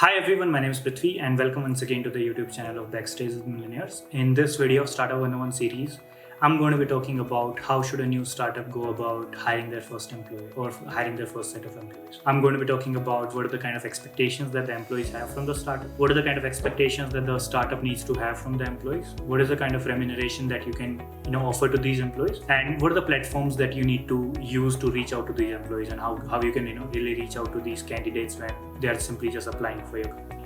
Hi everyone, my name is Prithvi and welcome once again to the YouTube channel of Backstage with Millionaires. In this video of Startup 101 series, I'm going to be talking about how should a new startup go about hiring their first employee or hiring their first set of employees. I'm going to be talking about what are the kind of expectations that the employees have from the startup, what are the kind of expectations that the startup needs to have from the employees, what is the kind of remuneration that you can offer to these employees, and what are the platforms that you need to use to reach out to these employees, and how you can really reach out to these candidates when they are simply just applying for your company.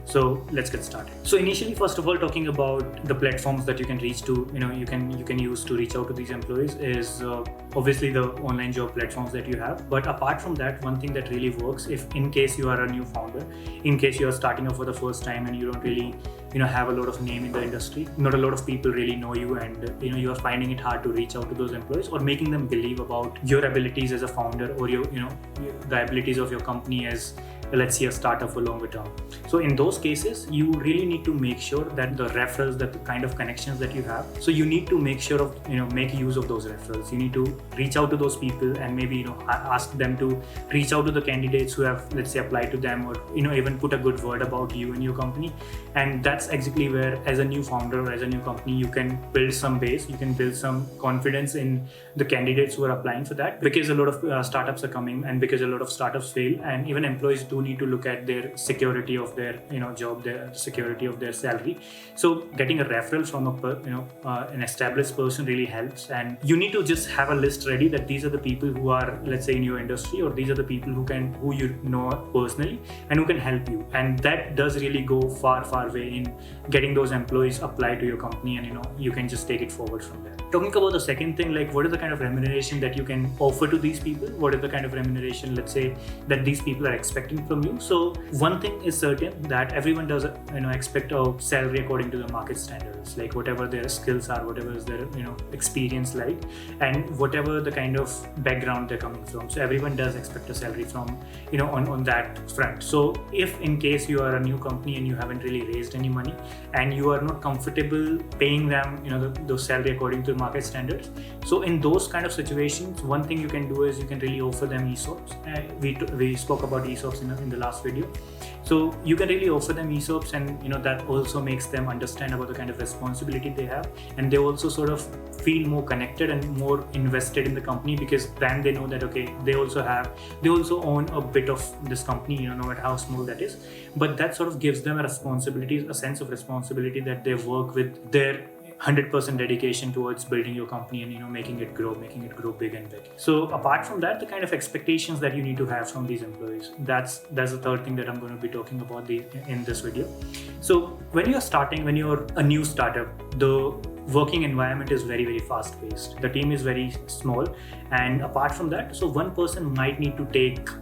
So let's get started. So initially, first of all, talking about the platforms that you can reach to, you can use to reach out to these employees is obviously the online job platforms that you have. But apart from that, one thing that really works, if in case you are a new founder, in case you are starting off for the first time and you don't really have a lot of name in the industry, not a lot of people really know you, and you are finding it hard to reach out to those employees or making them believe about your abilities as a founder or the abilities of your company as, let's say, a startup for longer term. So in those cases, you really need to make sure that the referrals, that the kind of connections that you have, so you need to make sure of make use of those referrals. You need to reach out to those people and maybe ask them to reach out to the candidates who have, let's say, applied to them, or even put a good word about you and your company. And that's exactly where, as a new founder or as a new company, you can build some base, you can build some confidence in the candidates who are applying for that, because a lot of startups are coming, and because a lot of startups fail, and even employees do need to look at their security of their job, their security of their salary. So getting a referral from an established person really helps, and you need to just have a list ready that these are the people who are, let's say, in your industry, or these are the people who you know personally and who can help you. And that does really go far way in getting those employees apply to your company, and you can just take it forward from there. Talking about the second thing, like what is the kind of remuneration that you can offer to these people, what is the kind of remuneration, let's say, that these people are expecting from you. So one thing is certain, that everyone does expect a salary according to the market standards, like whatever their skills are, whatever is their experience like, and whatever the kind of background they're coming from. So everyone does expect a salary from on that front. So if in case you are a new company and you haven't really raised any money and you are not comfortable paying them the salary according to market standards, so in those kind of situations, one thing you can do is you can really offer them ESOPs. We spoke about ESOPs in the last video. So you can really offer them ESOPs, and that also makes them understand about the kind of responsibility they have, and they also sort of feel more connected and more invested in the company, because then they know that they also own a bit of this company, no matter how small that is. But that sort of gives them a sense of responsibility, that they work with their 100% dedication towards building your company and making it grow big and big. So apart from that, the kind of expectations that you need to have from these employees, that's the third thing that I'm going to be talking about in this video. So when you're a new startup, the working environment is very fast paced. The team is very small, and apart from that, so one person might need to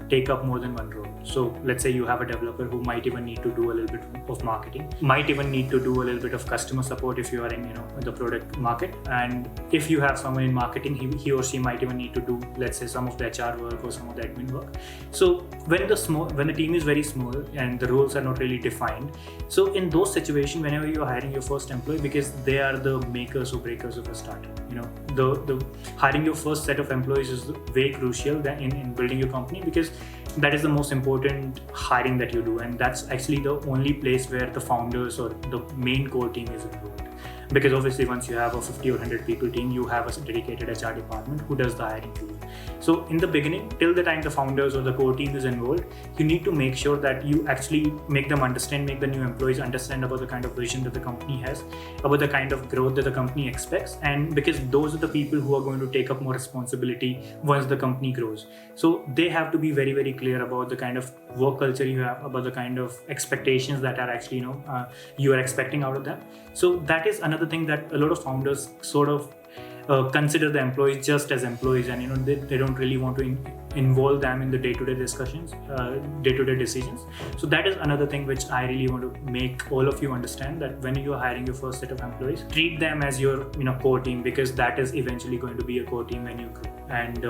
take up more than one role. So let's say you have a developer who might even need to do a little bit of marketing, might even need to do a little bit of customer support if you are in the product market. And if you have someone in marketing, he or she might even need to do, let's say, some of the HR work or some of the admin work. So when the team is very small and the roles are not really defined, so in those situations, whenever you're hiring your first employee, because they are the makers or breakers of a startup, the hiring your first set of employees is very crucial in building your company, because that is the most important hiring that you do, and that's actually the only place where the founders or the main core team is involved. Because obviously, once you have a 50 or 100 people team, you have a dedicated HR department who does the hiring for you. So in the beginning, till the time the founders or the core team is involved, you need to make sure that you actually make the new employees understand about the kind of vision that the company has, about the kind of growth that the company expects, and because those are the people who are going to take up more responsibility once the company grows. So they have to be very clear about the kind of work culture you have, about the kind of expectations that are actually you are expecting out of them. So that is another thing that a lot of founders sort of consider the employees just as employees, and they don't really want to involve them in the day-to-day discussions, day-to-day decisions. So that is another thing which I really want to make all of you understand, that when you are hiring your first set of employees, treat them as your core team, because that is eventually going to be a core team when you grow. And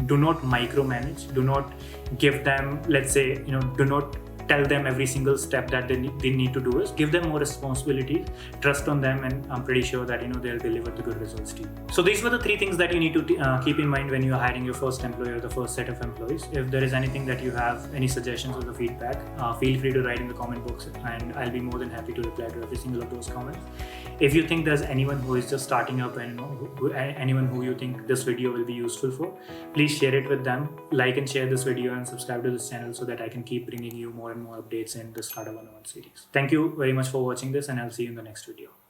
do not micromanage, do not give them, let's say, do not tell them every single step that they need to do. Is give them more responsibility, trust on them, and I'm pretty sure that they'll deliver the good results to you. So these were the 3 things that you need to keep in mind when you're hiring your first employee or the first set of employees. If there is anything that you have, any suggestions or the feedback, feel free to write in the comment box, and I'll be more than happy to reply to every single of those comments. If you think there's anyone who is just starting up and anyone who you think this video will be useful for, please share it with them. Like and share this video and subscribe to this channel so that I can keep bringing you more and more updates in the Startup 101 series. Thank you very much for watching this, and I'll see you in the next video.